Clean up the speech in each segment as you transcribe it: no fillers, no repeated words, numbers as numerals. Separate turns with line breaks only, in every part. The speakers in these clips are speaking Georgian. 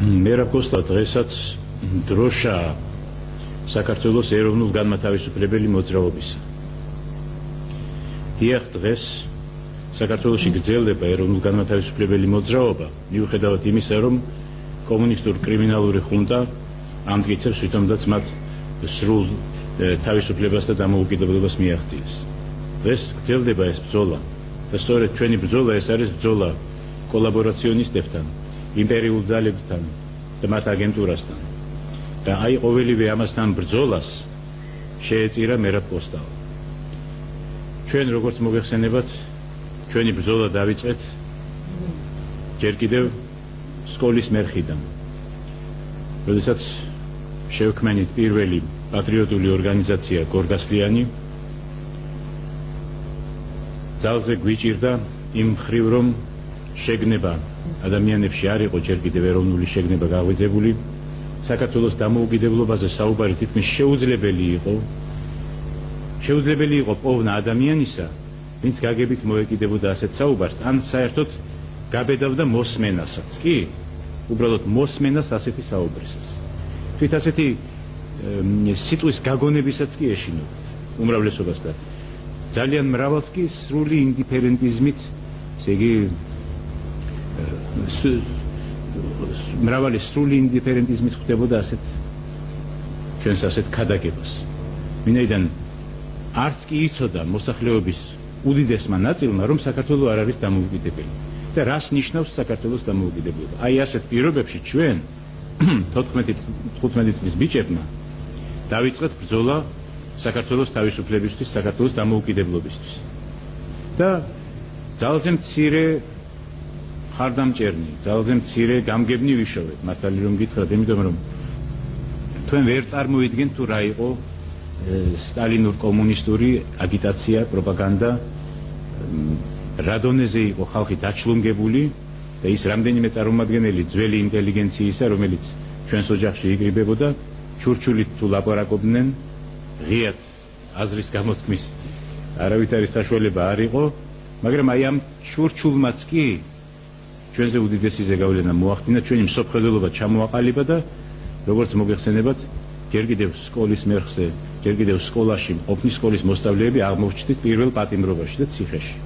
მერაბ კოსტა დღესაც დროშაა საქართველოს ეროვნულ განმათავისუფლებელი მოძრაობისა. დიახ, დღეს საქართველოში გრძელდება ეროვნულ განმათავისუფლებელი მოძრაობა, მიუხედავად იმისა, რომ კომუნისტური კრიმინალური ხუნტა ამტკიცებს თვითონაც მათ სრულ თავისუფლებას და დამოუკიდებლობას მიაღწიეს. დღეს გრძელდება ეს ბრძოლა და სწორედ ჩვენი ბრძოლა ეს არის ბრძოლა კოლაბორაციონისტებთან, იმპერიულ ძალებთან და მათ აგენტურასთან. და აი ყოველივე ამასთან ბრძოლას შეეწირა მერაბ კოსტავა. ჩვენ როგორც მოგეხსენებათ, ჩვენი ბრძოლა დავიწყეთ ჯერ კიდევ სკოლის მერხიდან. როდესაც შევქმნით პირველი პატრიოტული ორგანიზაცია გორგასლიანი, ძალზე გვიჭირდა იმ მხრივ, რომ შეგნება ადამიანებში არ იყო ჯერ კიდევ ეროვნული შეგნება გაღვიძებული, საქართველოს დამოუკიდებლობაზე საუბარი თითქმის შეუძლებელი იყო პოვნა ადამიანისა, ვინც გაგებით მოეკიდებოდა ასეთ საუბარს, ან საერთოდ გაბედავდა მოსმენასაც კი, უბრალოდ მოსმენას ასეთი საუბრისას. თვით ასეთი სიტყვის გაგონებისაც კი ეშინოდათ უმრავლესობას და ძალიან მრავალს კი სრული ინდიფერენტიზმით, ესე იგი მრავალი სრული ინდიფერენტიზმით ხვდებოდა ჩვენს ასეთ ქადაგებას. ვინაიდან არც კი იცოდა მოსახლეობის უდიდესმა ნაწილმა, რომ საქართველო არ არის დამოუკიდებელი და რას ნიშნავს საქართველოს დამოუკიდებლობა. აი ასეთ პირობებში ჩვენ 14-15 წლის ბიჭებმა დავიწყეთ ბრძოლა საქართველოს თავისუფლებისთვის, საქართველოს დამოუკიდებლობისთვის. და ძალზე მცირე ხარდამჭერნი, ძალზე მცირე გამგებნი ვიშოვეთ, მართალი რომ გითხრათ, იმიტომ რომ თქვენ ვერ წარმოიდგენთ თუ რა იყო სტალინურ კომუნისტური აგიტაცია, პროპაგანდა, რა დონეზე იყო ხალხი დაჩლუნგებული და ის რამდენიმე წარმომადგენელი ძველი ინტელიგენციისა, რომელიც ჩვენს ოჯახში იკრიბებოდა, ჩურჩულით თუ ლაპარაკობდნენ, ღიად აზრის გამოთქმის არავითარი საშუალება არ იყო, მაგრამ აი ამ ჩურჩულმაც კი ჩვენზე უდიდესი ზეგავლენა მოახდინა, ჩვენი მსოფლმხედველობა ჩამოაყალიბა და როგორც მოგეხსენებათ, ჯერ კიდევ სკოლის მერხზე, ჯერ კიდევ სკოლაში ყოფნი სკოლის მოსწავლეები აღმოჩნდით პირველ პატიმრობაში და ციხეში.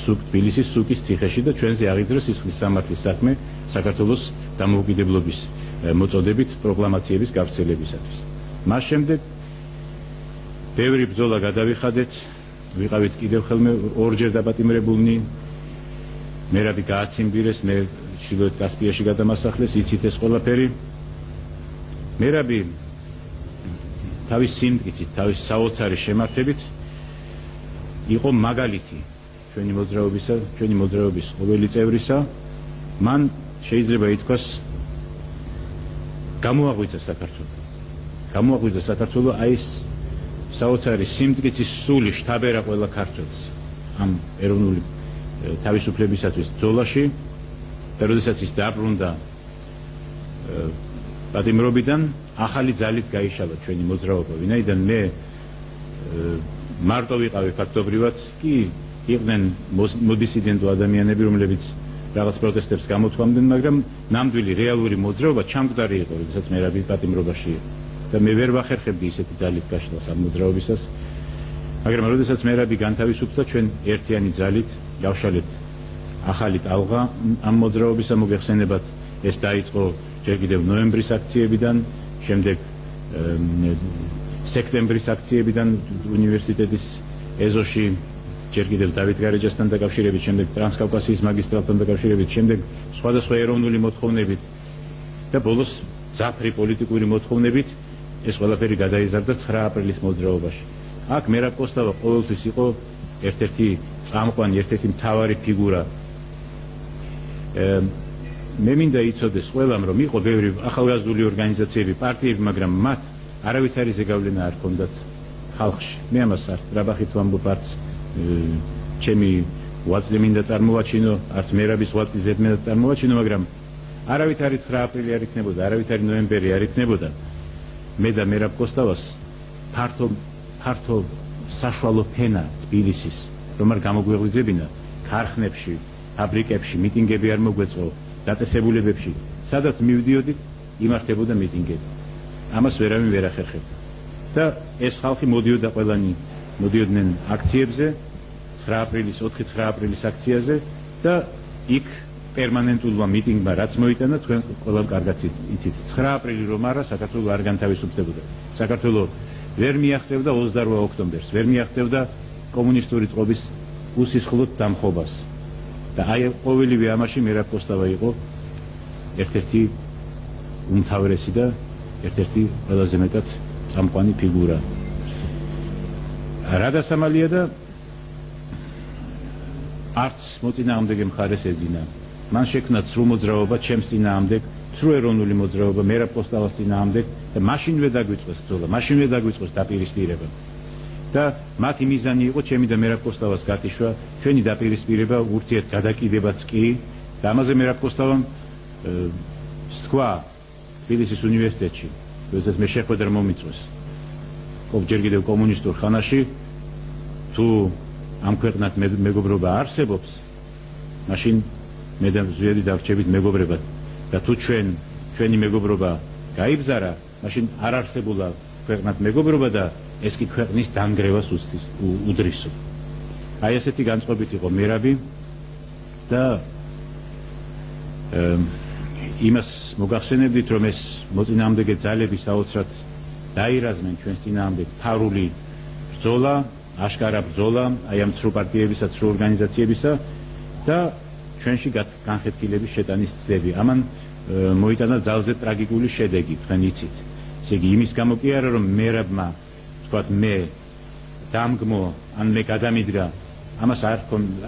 თბილისის სუკის ციხეში და ჩვენზე აღიძრა სისხლის სამართლის საქმე საქართველოს დამოუკიდებლობის მოწოდებით პროკლამაციების გავრცელებისათვის. მას შემდეგ ბევრი ბრძოლა გადავიხადეთ, ვიყავით კიდევ ხელმე ორჯერ დაპატიმრებულნი, მერაბი გააციმბირეს, მე ჩრდილოეთ კასპიაში გადამასახლეს, იცით ეს ყველაფერი. მერაბი თავის სიმტკიცით, თავის საოცარი შემართებით იყო მაგალითი ჩვენი მოძრაობის ყოველი წევრისა. მან შეიძლება ითქვას გამოაღვიძა საქართველო აი ეს საოცარი სიმტკიცის სული შთაბერა ყველა ქართველს ამ ეროვნული თავისუფლებისათვის ბრძოლაში და როდესაც ის დაბრუნდა პატიმრობიდან, ახალი ძალით გაიშალა ჩვენი მოძრაობა, ვინაიდან მე მარტო ვიყავი ფაქტობრივად, კი იყვნენ მოდისიდენტო ადამიანები, რომლებიც რაღაც პროტესტებს გამოთქვამდნენ, მაგრამ ნამდვილი რეალური მოძრაობა ჩამკვდარი იყო, როდესაც მერაბი პატიმრობაში იყო და მე ვერ ვახერხებდი ისეთი ძალით გაშლას ამ მოძრაობისას, მაგრამ როდესაც მერაბი განთავისუფლდა, ჩვენ ერთიანი ძალით გავშალეთ ახალი ტალღა ამ მოძრაობისა. მოგეხსენებათ, ეს დაიწყო ჯერ კიდევ ნოემბრის აქციებიდან, შემდეგ სექტემბრის აქციებიდან უნივერსიტეტის ეზოში, ჯერ კიდევ დავით გარეჯასთან დაკავშირებით, შემდეგ ტრანსკავკასიის მაგისტრალთან დაკავშირებით, შემდეგ სხვადასხვა ეროვნული მოთხოვნებით და ბოლოს ძაფრი პოლიტიკური მოთხოვნებით ეს ყველაფერი გადაიზარდა 9 აპრილის მოძრაობაში. აქ მერაბ კოსტავა ყოველთვის იყო ერთ-ერთი წამყვანი, ერთ-ერთი მთავარი ფიგურა. მე მინდა იცოდეს ყველამ, რომ იყო ბევრი ახალგაზრდული ორგანიზაციები, პარტიები, მაგრამ მათ არავითარი ზეგავლენა არ ჰქონდათ ხალხში. მე ამას არც ტრაბახით ვამბობ, არც ჩემი ვაწლი მინდა წარმოვაჩინო, არც მერაბის ვაწლი ზედმეტად წარმოვაჩინო, მაგრამ არავითარი 9 აპრილი არ იქნებოდა, არავითარი ნოემბერი არ იქნებოდა. მე და მერაბ კოსტავას ფართო საშუალო ფენა თბილისის, რომ არ გამოგვეღვიძებინა ქარხნებში, ფაბრიკებში, მიტინგები არ მოგვეწყო, დაწესებულებებში სადაც მივდიოდით, იმართებოდა მიტინგები. ამას ვერავინ ვერ ახერხებდა. და ეს ხალხი მოდიოდა ყველანი, მოდიოდნენ აქციებზე, 4 აპრილის აქციაზე და იქ პერმანენტულმა მიტინგმა რაც მოიტანა, თქვენ ყველამ კარგად იცით. 9 აპრილი რომ არა, საქართველო არ განთავისუფლებოდა. საქართველო ვერ მიაღწევდა 28 ოქტომბერს, ვერ მიაღწევდა კომუნისტური წყობის უსისხლოდ დამხობას. და აი ყოველივე ამაში მერაბ კოსტავა იყო ერთ-ერთი უმთავრესი და ერთ-ერთი ყველაზე მეტად წამყვანი ფიგურა. რა დასამალია და არც მოწინააღმდეგე მხარეს ეძინა. მან შექმნა ცრუ მოძრაობა ჩემს წინააღმდეგ, ცრუ ეროვნული მოძრაობა მერაბ კოსტავას წინააღმდეგ და მაშინვე დაგვიწყეს ბრძოლა, მაშინვე დაგვიწყეს დაპირისპირება. და მათი მიზანი იყო ჩემი და მერაბ კოსტავას გათიშვა, ჩვენი დაპირისპირება ურთიერთ გადაკიდებაც კი და ამაზე მერაბ კოსტავამ თქვა თბილისის უნივერსიტეტში, როდესაც მე შეხვედრა მომიწვეს. ჯერ კიდევ კომუნისტურ ხანაში თუ ამ ქვეყნად მეგობრობა არსებობს, მაშინ მე და ზვიადი დავრჩებით მეგობრებად და თუ ჩვენი მეგობრობა გაიბზარა, მაშინ არ არსებულა ქვეყნად მეგობრობა და ეს კი ქვეყნის დანგრევას უდრისო. აი ესეთი განწყობით იყო მერაბი და იმას მოგახსენებდით, რომ ეს მოწინააღმდეგე ძალები საოცრად დაირაზმენ ჩვენს წინააღმდეგ ფარული ბრძოლა, აშკარა ბრძოლა, აი ამ ცრუ პარტიებისა, ცრუ ორგანიზაციებისა და ჩვენში განხეთქილების შეტანის ცდები. ამან მოიტანა ძალზე ტრაგიკული შედეგი, თქვენ იცით. ესე იგი, იმის გამო კი არა, რომ მერაბმა თქვათ მე დამგმო, ან მე გადამიდგა, ამას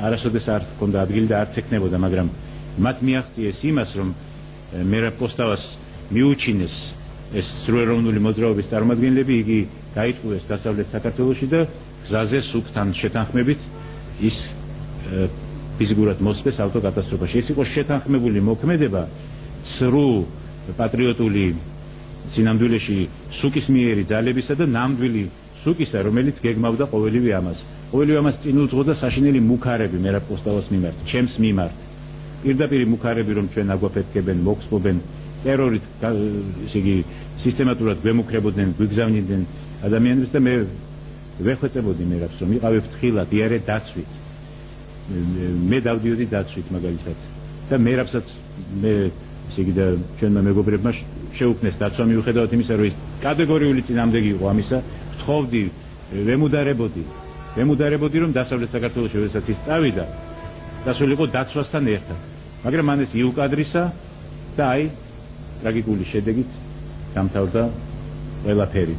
არასოდეს არ ჰქონდა ადგილი და არც ექნებოდა, მაგრამ მათ მიაღწიეს იმას, რომ მერაბ კოსტავას მიუჩინეს ეს ცრუ ეროვნული მოძრაობის წარმომადგენლები, იგი გაიწვიეს დასავლეთ საქართველოში და გზაზე სუფთან შეთანხმებით ის ფიზიკურად მოსწეს ავტოკატასტროფაში. ეს იყო შეთანხმებული მოქმედება ცრუ პატრიოტული სინამდვილეში სუკისმიერი ძალებისა და ნამდვილი სუკისა, რომელიც გეგმავდა ყოველივე ამას. ყოველივე ამას წინ უძღოდა საშინელი მუქარები მერაბ კოსტავას მიმართ, ჩემს მიმართ. პირდაპირ მუქარები, რომ ჩვენ აგვაფეთქებენ, მოგვსპობენ, ტერორით, ესე იგი, სისტემატურად გვემუქრებოდნენ, გვიგზავნიდნენ ადამიანებს და მე ვეხვეწებოდი მერაბს, რომ იყავი ფრთხილად, იარე დაცვით. მე დავდიოდი დაცვით მაგალითად. და მერაბსაც მე ესე იგი და ჩვენმა მეგობრებმა შეუქმნეს დაცვა მიუხედავად იმისა, რომ ის კატეგორიული წინააღმდეგი იყო ამისა, ვთხოვდი, ვემუდარებოდი, რომ დასავლეთ საქართველოში როდესაც ის წავიდა, დასულიყო დაცვასთან ერთად. მაგრამ მან ეს იუკადრისა და აი ტრაგიკული შედეგით დამთავრდა ყველაფერი.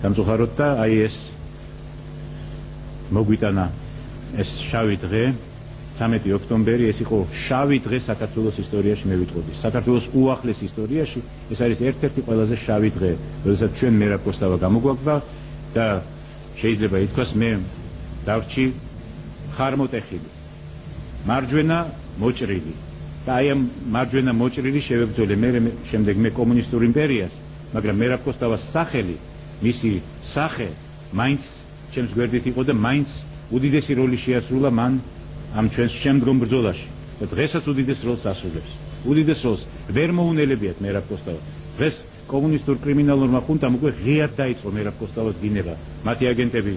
სამწუხაროდ და აი ეს მოგვიტანა ეს შავი დღე, 13 ოქტომბერი, ეს იყო შავი დღე საქართველოს ისტორიაში, მე ვიტყოდი. საქართველოს უახლეს ისტორიაში ეს არის ერთ-ერთი ყველაზე შავი დღე, როდესაც ჩვენ მერაბ კოსტავა გამოგვაგზავნა და შეიძლება ითქვას მე დავრჩი ხარმოტეხილი, მარჯვენა მოჭრილი. და აი ამ მარჯვენა მოჭრილი შევებრძოლე მე შემდეგ მე კომუნისტურ იმპერიას, მაგრამ მერაბ კოსტავას სახელი, მისი სახე მაინც ჩემს გვერდით იყო და მაინც უდიდესი როლი შეასრულა მან ამ ჩვენს შემდგომ ბრძოლაში. და დღესაც უდიდეს როლს ასრულებს. უდიდეს როლს ვერ მოუნელებიათ მერაბ კოსტავა. დღეს კომუნისტურ კრიმინალურმა ხუნტამ უკვე ღიად დაიწყო მერაბ კოსტავას დინება. მათი აგენტები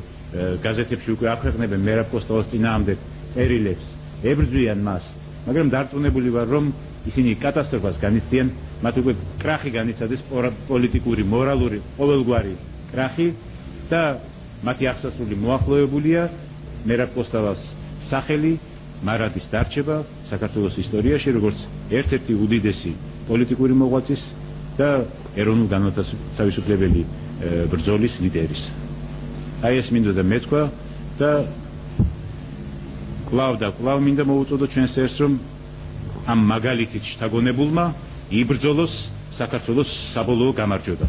გაზეთებში უკვე აქვეყნებენ მერაბ კოსტავას წინააღმდეგ წერილებს, ებრძვიან მას. მაგრამ დარწმუნებული ვარ, რომ ისინი კატასტროფას განიცდიან, მათ უკვე კრახი განიცადეს, პოლიტიკური, მორალური, ყოველგვარი კრახი და მათი აღსასრული მოახლოებულია მერაბ კოსტავას სახელი მარადის დარჩება საქართველოს ისტორიაში, როგორც ერთ-ერთი უდიდესი პოლიტიკური მოღვაწის და ეროვნულ განმათავისუფლებელი ბრძოლის ლიდერის. აი ეს მინდოდა მეთქვა და კვლავ მინდა მოვუწოდო ჩვენს ერს, რომ ამ მაგალითით შთაგონებულმა იბრძოლოს საქართველოს საბოლოო გამარჯვება.